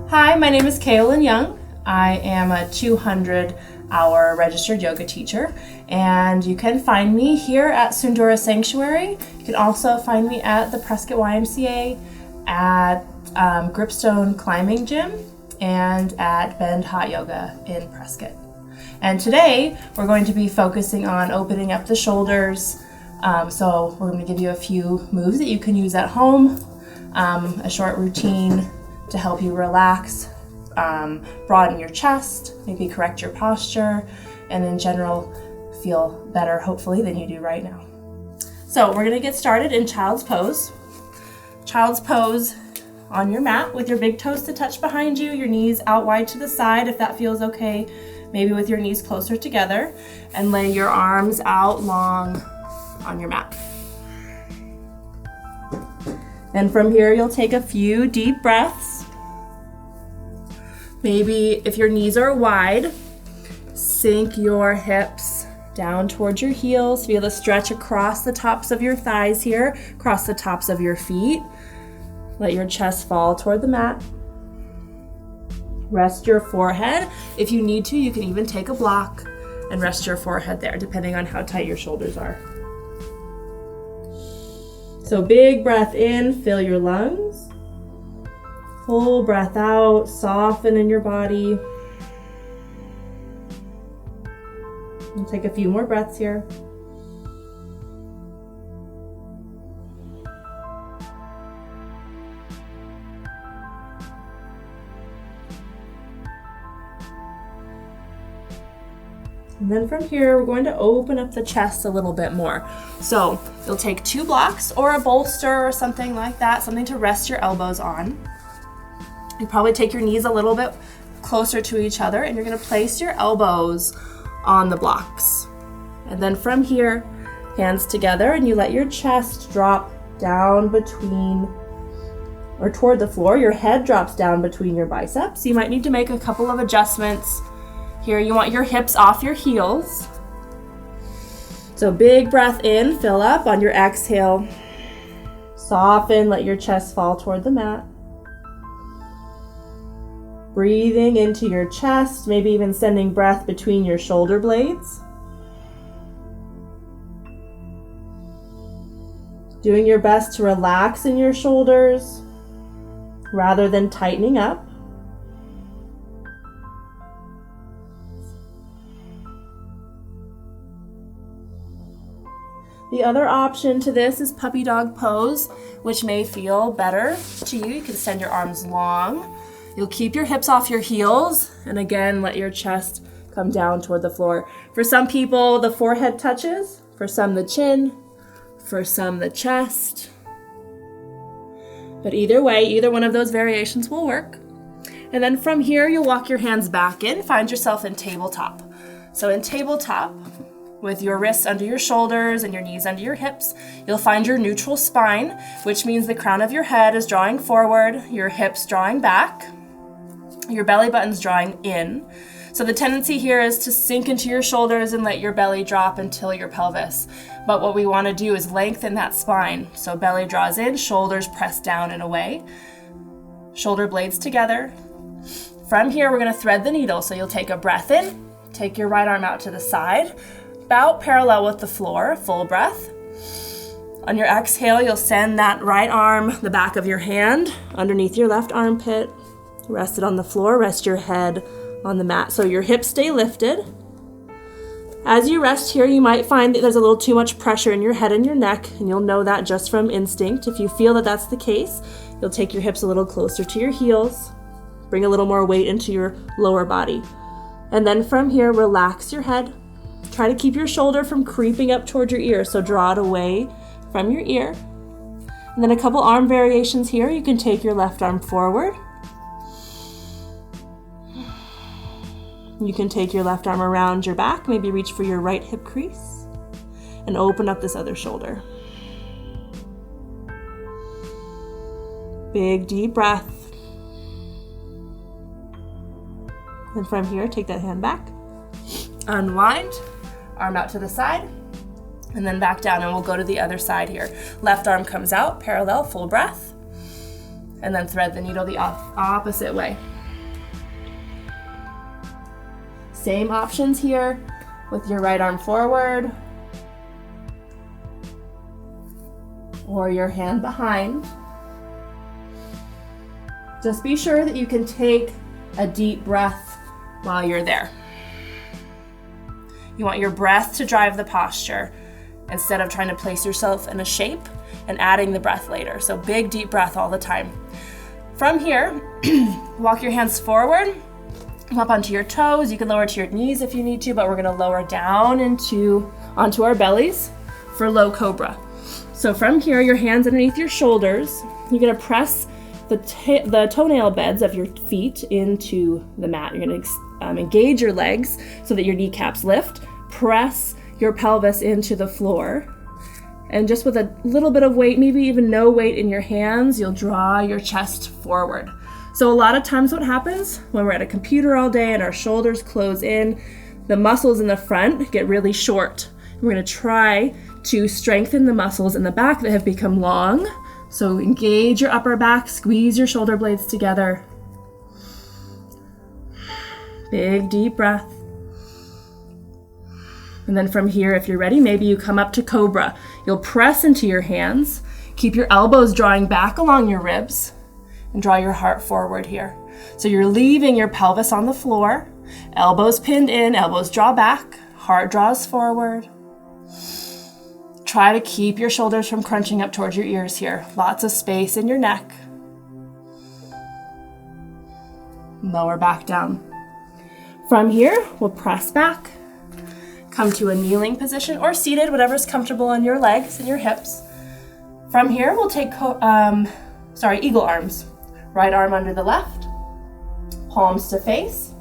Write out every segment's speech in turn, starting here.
Hi, my name is Kaylin Young. I am a 200-hour registered yoga teacher, and you can find me here at Sundura Sanctuary. You can also find me at the Prescott YMCA, at Gripstone Climbing Gym, and at Bend Hot Yoga in Prescott. And today we're going to be focusing on opening up the shoulders. So we're going to give you a few moves that you can use at home, a short routine to help you relax, broaden your chest, maybe correct your posture, and in general feel better hopefully than you do right now. So we're going to get started in child's pose. Child's pose on your mat with your big toes to touch behind you, your knees out wide to the side if that feels okay, maybe with your knees closer together, and lay your arms out long on your mat. And from here you'll take a few deep breaths. Maybe if your knees are wide, sink your hips down towards your heels. Feel the stretch across the tops of your thighs here, across the tops of your feet. Let your chest fall toward the mat. Rest your forehead. If you need to, you can even take a block and rest your forehead there, depending on how tight your shoulders are. So big breath in, fill your lungs. Full breath out, soften in your body. We'll take a few more breaths here. And then from here, we're going to open up the chest a little bit more. So you'll take 2 blocks or a bolster or something like that, something to rest your elbows on. You probably take your knees a little bit closer to each other, and you're going to place your elbows on the blocks. And then from here, hands together, and you let your chest drop down between or toward the floor. Your head drops down between your biceps. You might need to make a couple of adjustments. Here, you want your hips off your heels. So big breath in, fill up. On your exhale, soften, let your chest fall toward the mat. Breathing into your chest, maybe even sending breath between your shoulder blades. Doing your best to relax in your shoulders rather than tightening up. The other option to this is puppy dog pose, which may feel better to you. You can send your arms long. You'll keep your hips off your heels, and again, let your chest come down toward the floor. For some people, the forehead touches. For some, the chin. For some, the chest. But either way, either one of those variations will work. And then from here, you'll walk your hands back in. Find yourself in tabletop. So in tabletop, with your wrists under your shoulders and your knees under your hips, you'll find your neutral spine, which means the crown of your head is drawing forward, your hips drawing back, your belly button's drawing in. So the tendency here is to sink into your shoulders and let your belly drop until your pelvis. But what we want to do is lengthen that spine. So belly draws in, shoulders press down and away, shoulder blades together. From here, we're going to thread the needle. So you'll take a breath in, take your right arm out to the side, about parallel with the floor, full breath. On your exhale, you'll send that right arm, the back of your hand, underneath your left armpit. Rest it on the floor, rest your head on the mat. So your hips stay lifted. As you rest here, you might find that there's a little too much pressure in your head and your neck, and you'll know that just from instinct. If you feel that that's the case, you'll take your hips a little closer to your heels, bring a little more weight into your lower body. And then from here, relax your head. Try to keep your shoulder from creeping up toward your ear, so draw it away from your ear. And then a couple arm variations here. You can take your left arm forward. You can take your left arm around your back, maybe reach for your right hip crease, and open up this other shoulder. Big deep breath. And from here, take that hand back. Unwind. Arm out to the side, and then back down, and we'll go to the other side here. Left arm comes out, parallel, full breath, and then thread the needle the opposite way. Same options here with your right arm forward or your hand behind. Just be sure that you can take a deep breath while you're there. You want your breath to drive the posture instead of trying to place yourself in a shape and adding the breath later. So big, deep breath all the time. From here, walk your hands forward, up onto your toes. You can lower to your knees if you need to, but we're gonna lower down onto our bellies for low cobra. So from here, your hands underneath your shoulders. You're gonna press the toenail beds of your feet into the mat. You're gonna engage your legs so that your kneecaps lift. Press your pelvis into the floor. And just with a little bit of weight, maybe even no weight in your hands, you'll draw your chest forward. So a lot of times what happens when we're at a computer all day and our shoulders close in, the muscles in the front get really short. We're gonna try to strengthen the muscles in the back that have become long. So engage your upper back, squeeze your shoulder blades together. Big, deep breath. And then from here, if you're ready, maybe you come up to Cobra. You'll press into your hands, keep your elbows drawing back along your ribs, and draw your heart forward here. So you're leaving your pelvis on the floor, elbows pinned in, elbows draw back, heart draws forward. Try to keep your shoulders from crunching up towards your ears here. Lots of space in your neck. Lower back down. From here, we'll press back. Come to a kneeling position or seated, whatever's comfortable on your legs and your hips. From here, we'll take eagle arms. Right arm under the left, palms to face,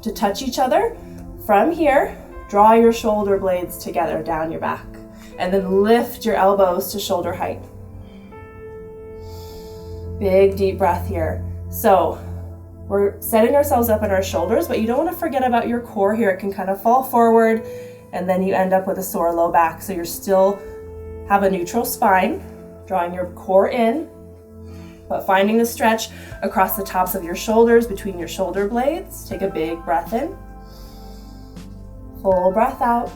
to touch each other. From here, draw your shoulder blades together down your back, and then lift your elbows to shoulder height. Big, deep breath here. So we're setting ourselves up in our shoulders, but you don't want to forget about your core here. It can kind of fall forward, and then you end up with a sore low back. So you're still have a neutral spine, drawing your core in, but finding the stretch across the tops of your shoulders, between your shoulder blades. Take a big breath in. Full breath out.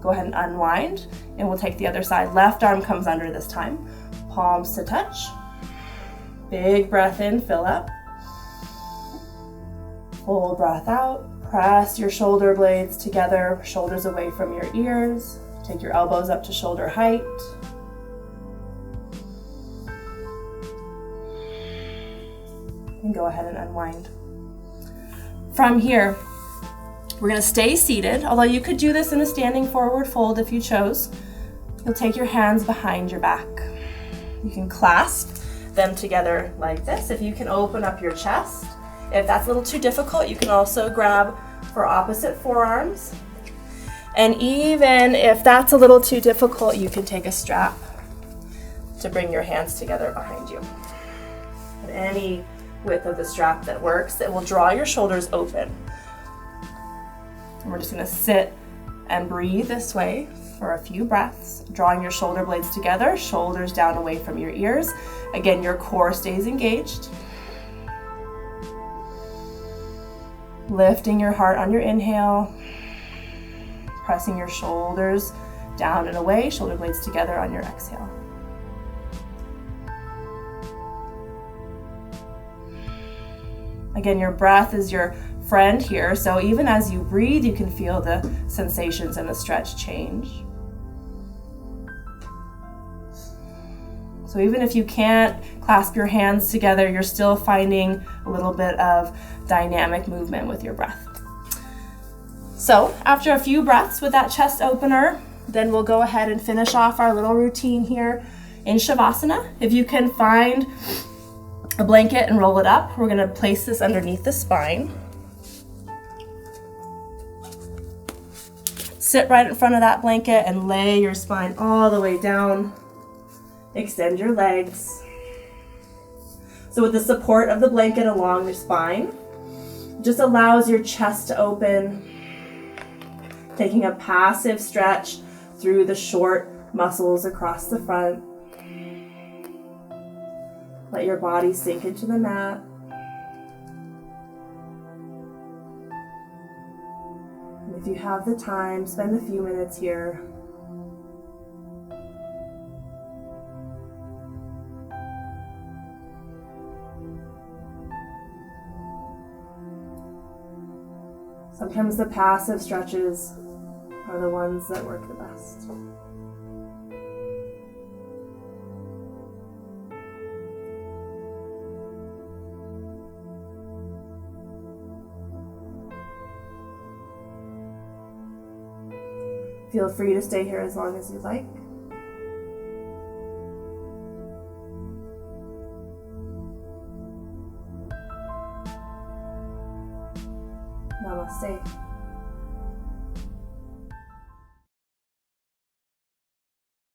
Go ahead and unwind, and we'll take the other side. Left arm comes under this time. Palms to touch. Big breath in, fill up. Full breath out. Press your shoulder blades together, shoulders away from your ears. Take your elbows up to shoulder height. And go ahead and unwind. From here, we're going to stay seated, although you could do this in a standing forward fold if you chose. You'll take your hands behind your back. You can clasp them together like this. If you can open up your chest. If that's a little too difficult, you can also grab for opposite forearms. And even if that's a little too difficult, you can take a strap to bring your hands together behind you. At any width of the strap that works, it will draw your shoulders open. And we're just going to sit and breathe this way for a few breaths, drawing your shoulder blades together, shoulders down away from your ears. Again, your core stays engaged. Lifting your heart on your inhale, pressing your shoulders down and away, shoulder blades together on your exhale. Again, your breath is your friend here, so even as you breathe, you can feel the sensations and the stretch change. So even if you can't clasp your hands together, you're still finding a little bit of dynamic movement with your breath. So after a few breaths with that chest opener, then we'll go ahead and finish off our little routine here in Savasana. If you can find a blanket and roll it up, we're going to place this underneath the spine. Sit right in front of that blanket and lay your spine all the way down. Extend your legs. So with the support of the blanket along your spine, just allows your chest to open, taking a passive stretch through the short muscles across the front. Let your body sink into the mat. If you have the time, spend a few minutes here. Sometimes the passive stretches are the ones that work the best. Feel free to stay here as long as you like. Namaste.